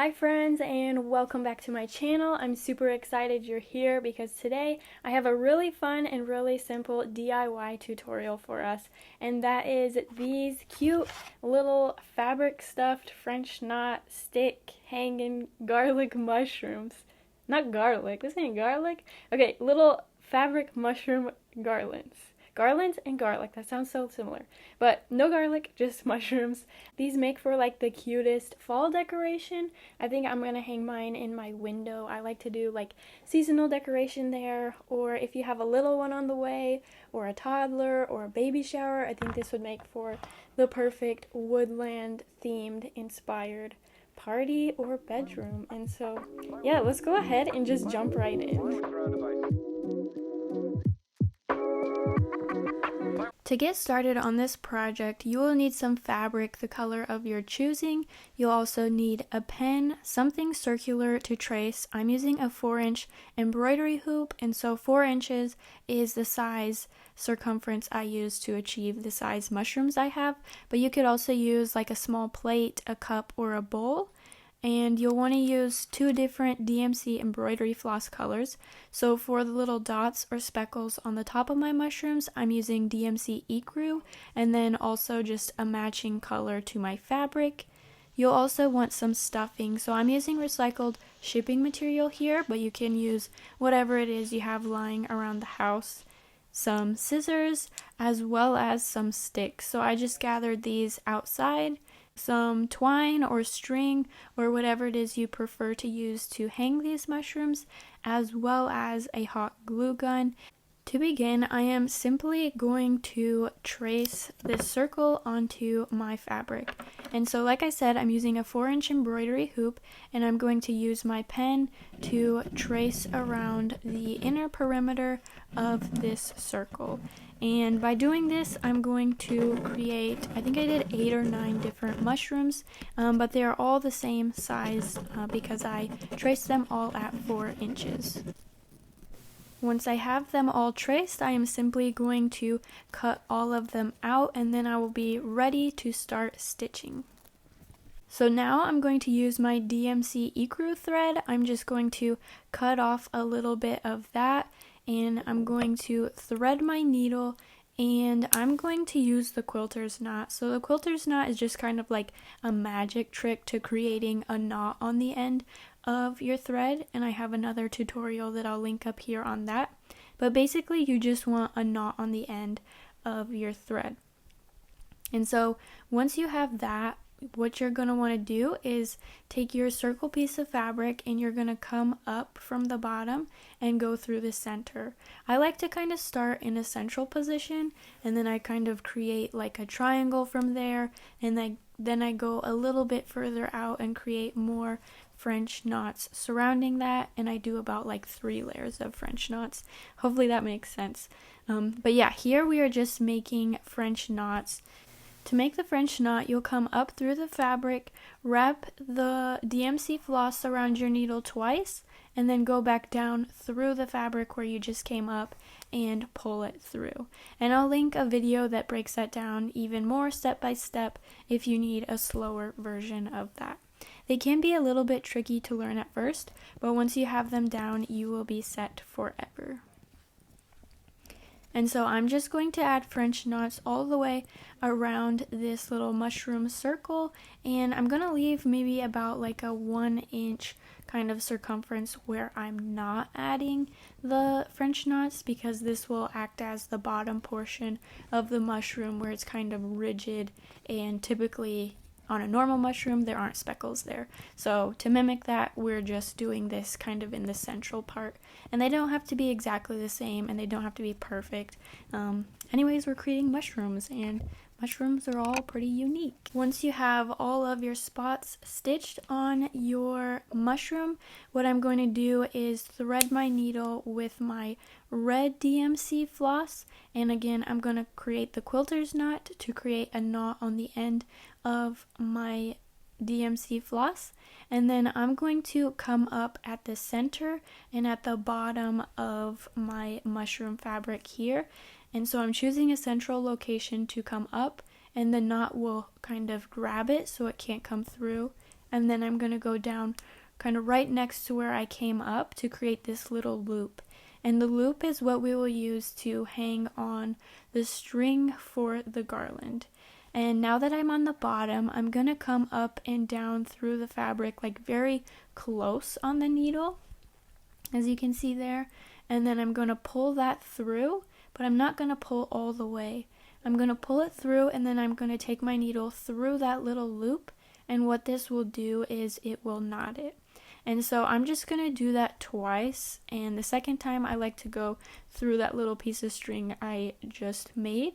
Hi friends, and welcome back to my channel. I'm super excited you're here because today I have a really fun and really simple DIY tutorial for us, and that is these cute little fabric stuffed French knot stick hanging garlic mushrooms. Not garlic, this ain't garlic. Okay, little fabric mushroom garlands. Garlands and garlic, that sounds so similar. But no garlic, just mushrooms. These make for like the cutest fall decoration. I think I'm gonna hang mine in my window. I like to do like seasonal decoration there, or if you have a little one on the way, or a toddler, or a baby shower, I think this would make for the perfect woodland themed inspired party or bedroom. And so yeah, let's go ahead and just jump right in. To get started on this project, you will need some fabric the color of your choosing. You'll also need a pen, something circular to trace. I'm using a 4-inch embroidery hoop, and so 4 inches is the size circumference I use to achieve the size mushrooms I have. But you could also use like a small plate, a cup, or a bowl. And you'll want to use 2 different DMC embroidery floss colors. So for the little dots or speckles on the top of my mushrooms, I'm using DMC Ecru, and then also just a matching color to my fabric. You'll also want some stuffing, so I'm using recycled shipping material here, but you can use whatever it is you have lying around the house. Some scissors, as well as some sticks. So I just gathered these outside. Some twine or string or whatever it is you prefer to use to hang these mushrooms, as well as a hot glue gun. To begin, I am simply going to trace this circle onto my fabric. And so like I said, I'm using a 4-inch embroidery hoop, and I'm going to use my pen to trace around the inner perimeter of this circle. And by doing this, I'm going to create, I think I did 8 or 9 different mushrooms, but they are all the same size because I traced them all at 4 inches. Once I have them all traced, I am simply going to cut all of them out, and then I will be ready to start stitching. So now I'm going to use my DMC Ecru thread. I'm just going to cut off a little bit of that, and I'm going to thread my needle, and I'm going to use the quilter's knot. So the quilter's knot is just kind of like a magic trick to creating a knot on the end of your thread, and I have another tutorial that I'll link up here on that. But basically you just want a knot on the end of your thread. And so once you have that, what you're going to want to do is take your circle piece of fabric and you're going to come up from the bottom and go through the center. I like to kind of start in a central position, and then I kind of create like a triangle from there, and then I go a little bit further out and create more French knots surrounding that, and I do about like 3 layers of French knots. Hopefully that makes sense. But yeah, here we are just making French knots. To make the French knot, you'll come up through the fabric, wrap the DMC floss around your needle twice, and then go back down through the fabric where you just came up and pull it through. And I'll link a video that breaks that down even more step by step if you need a slower version of that. They can be a little bit tricky to learn at first, but once you have them down, you will be set forever. And so I'm just going to add French knots all the way around this little mushroom circle, and I'm going to leave maybe about like a 1-inch kind of circumference where I'm not adding the French knots, because this will act as the bottom portion of the mushroom where it's kind of rigid, and typically on a normal mushroom there aren't speckles there. So to mimic that, we're just doing this kind of in the central part, and they don't have to be exactly the same, and they don't have to be perfect. Anyways, we're creating mushrooms, and mushrooms are all pretty unique. Once you have all of your spots stitched on your mushroom, what I'm going to do is thread my needle with my red DMC floss, and again I'm going to create the quilter's knot to create a knot on the end of my DMC floss, and then I'm going to come up at the center and at the bottom of my mushroom fabric here. And so I'm choosing a central location to come up, and the knot will kind of grab it so it can't come through and then I'm going to go down kind of right next to where I came up to create this little loop. And the loop is what we will use to hang on the string for the garland. And now that I'm on the bottom, I'm going to come up and down through the fabric, like very close on the needle, as you can see there. And then I'm going to pull that through, but I'm not going to pull all the way. I'm going to pull it through, and then I'm going to take my needle through that little loop, and what this will do is it will knot it. And so I'm just going to do that twice, and the second time I like to go through that little piece of string I just made,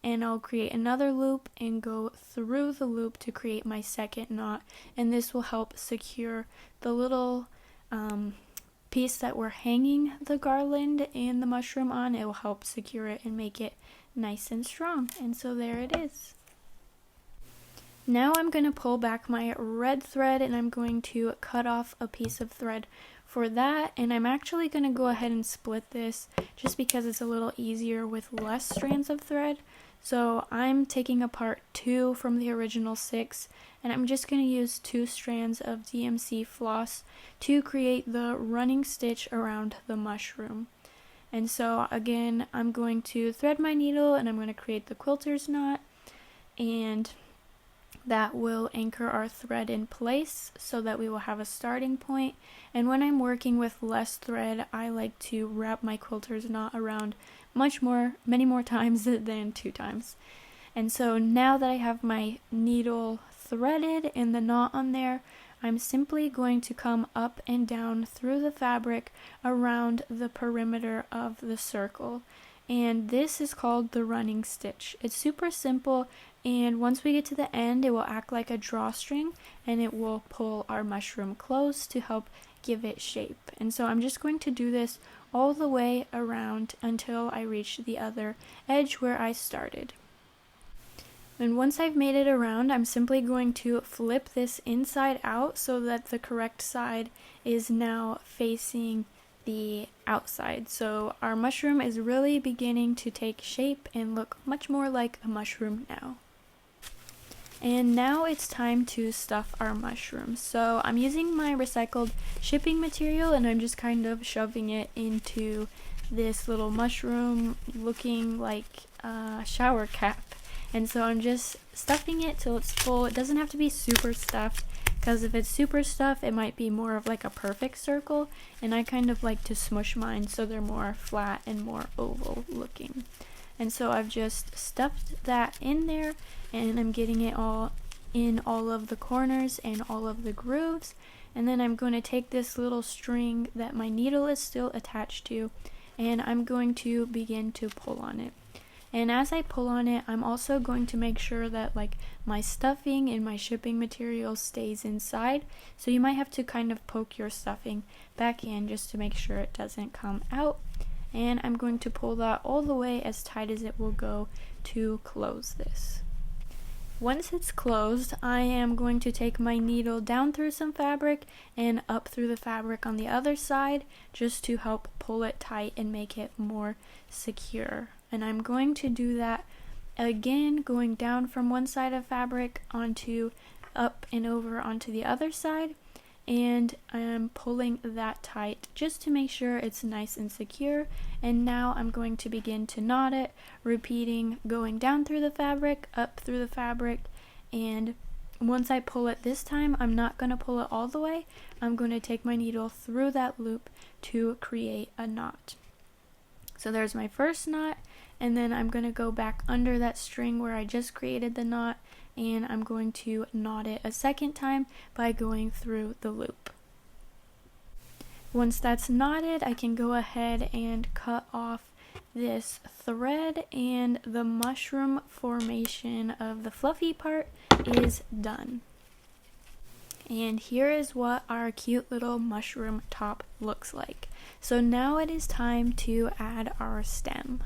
and I'll create another loop and go through the loop to create my second knot, and this will help secure the little piece that we're hanging the garland and the mushroom on. It will help secure it and make it nice and strong. And so there it is. Now I'm going to pull back my red thread, and I'm going to cut off a piece of thread for that, and I'm actually going to go ahead and split this just because it's a little easier with less strands of thread. So I'm taking apart 2 from the original 6, and I'm just going to use 2 strands of DMC floss to create the running stitch around the mushroom. And so again, I'm going to thread my needle, and I'm going to create the quilter's knot, and that will anchor our thread in place so that we will have a starting point. And when I'm working with less thread, I like to wrap my quilter's knot around many more times than 2 times. And so now that I have my needle threaded and the knot on there, I'm simply going to come up and down through the fabric around the perimeter of the circle. And this is called the running stitch. It's super simple, and once we get to the end, it will act like a drawstring, and it will pull our mushroom close to help give it shape. And so I'm just going to do this all the way around until I reach the other edge where I started. And once I've made it around, I'm simply going to flip this inside out so that the correct side is now facing the outside. So our mushroom is really beginning to take shape and look much more like a mushroom now. And now it's time to stuff our mushrooms. So I'm using my recycled shipping material, and I'm just kind of shoving it into this little mushroom looking like a shower cap. And so I'm just stuffing it till it's full. It doesn't have to be super stuffed, because if it's super stuffed, it might be more of like a perfect circle, and I kind of like to smush mine so they're more flat and more oval looking. And so I've just stuffed that in there, and I'm getting it all in all of the corners and all of the grooves. And then I'm going to take this little string that my needle is still attached to, and I'm going to begin to pull on it. And as I pull on it, I'm also going to make sure that like my stuffing and my shipping material stays inside. So you might have to kind of poke your stuffing back in just to make sure it doesn't come out. And I'm going to pull that all the way as tight as it will go to close this. Once it's closed, I am going to take my needle down through some fabric and up through the fabric on the other side just to help pull it tight and make it more secure. And I'm going to do that again, going down from one side of fabric onto up and over onto the other side, and I'm pulling that tight just to make sure it's nice and secure. And now I'm going to begin to knot it, repeating going down through the fabric, up through the fabric, and once I pull it this time, I'm not going to pull it all the way. I'm going to take my needle through that loop to create a knot. So there's my first knot, and then I'm going to go back under that string where I just created the knot, and I'm going to knot it a second time by going through the loop. Once that's knotted, I can go ahead and cut off this thread, and the mushroom formation of the fluffy part is done. And here is what our cute little mushroom top looks like. So now it is time to add our stem.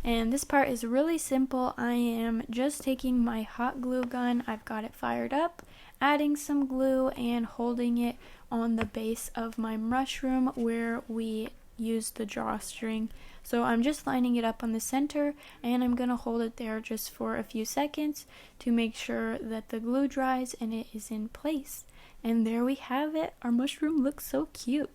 And this part is really simple. I am just taking my hot glue gun, I've got it fired up, adding some glue and holding it on the base of my mushroom where we use the drawstring. So I'm just lining it up on the center, and I'm gonna hold it there just for a few seconds to make sure that the glue dries and it is in place. And there we have it. Our mushroom looks so cute.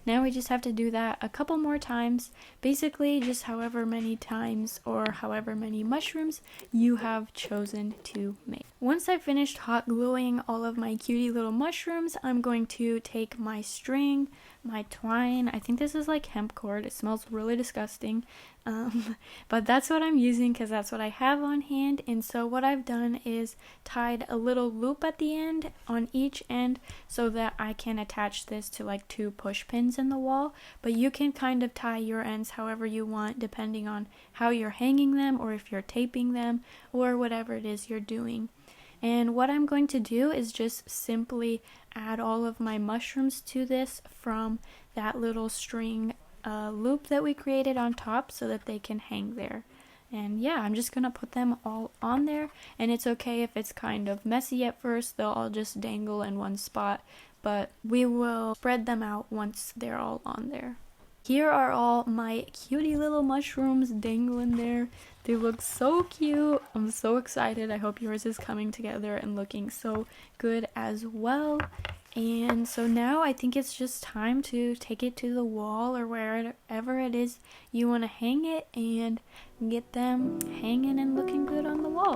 Now we just have to do that a couple more times, basically just however many times or however many mushrooms you have chosen to make. Once I've finished hot gluing all of my cutie little mushrooms, I'm going to take my string, my twine. I think this is like hemp cord. It smells really disgusting, but that's what I'm using because that's what I have on hand. And so what I've done is tied a little loop at the end on each end so that I can attach this to like 2 push pins in the wall. But you can kind of tie your ends however you want depending on how you're hanging them or if you're taping them or whatever it is you're doing. And what I'm going to do is just simply add all of my mushrooms to this from that little string loop that we created on top so that they can hang there. And yeah, I'm just gonna put them all on there, and it's okay if it's kind of messy at first. They'll all just dangle in one spot, but we will spread them out once they're all on there. Here are all my cutie little mushrooms dangling there. They look so cute. I'm so excited. I hope yours is coming together and looking so good as well. And so now I think it's just time to take it to the wall or wherever it is you want to hang it and get them hanging and looking good on the wall.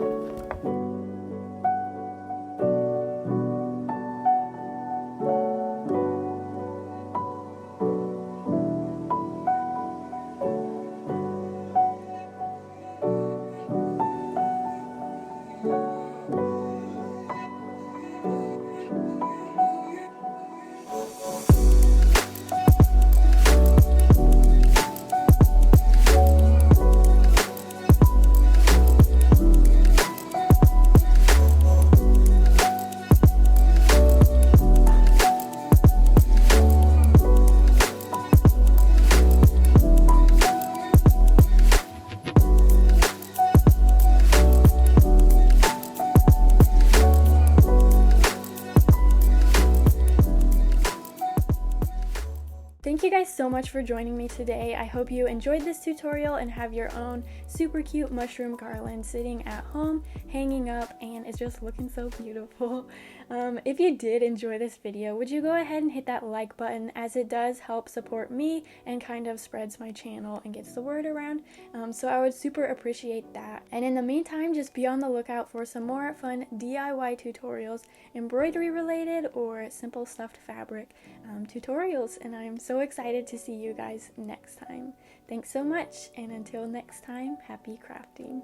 Thank you guys so much for joining me today. I hope you enjoyed this tutorial and have your own super cute mushroom garland sitting at home, hanging up, and it's just looking so beautiful. If you did enjoy this video, would you go ahead and hit that like button, as it does help support me and kind of spreads my channel and gets the word around. So I would super appreciate that. And in the meantime, just be on the lookout for some more fun DIY tutorials, embroidery related or simple stuffed fabric tutorials, and I'm so excited to see you guys next time. Thanks so much, and until next time, happy crafting.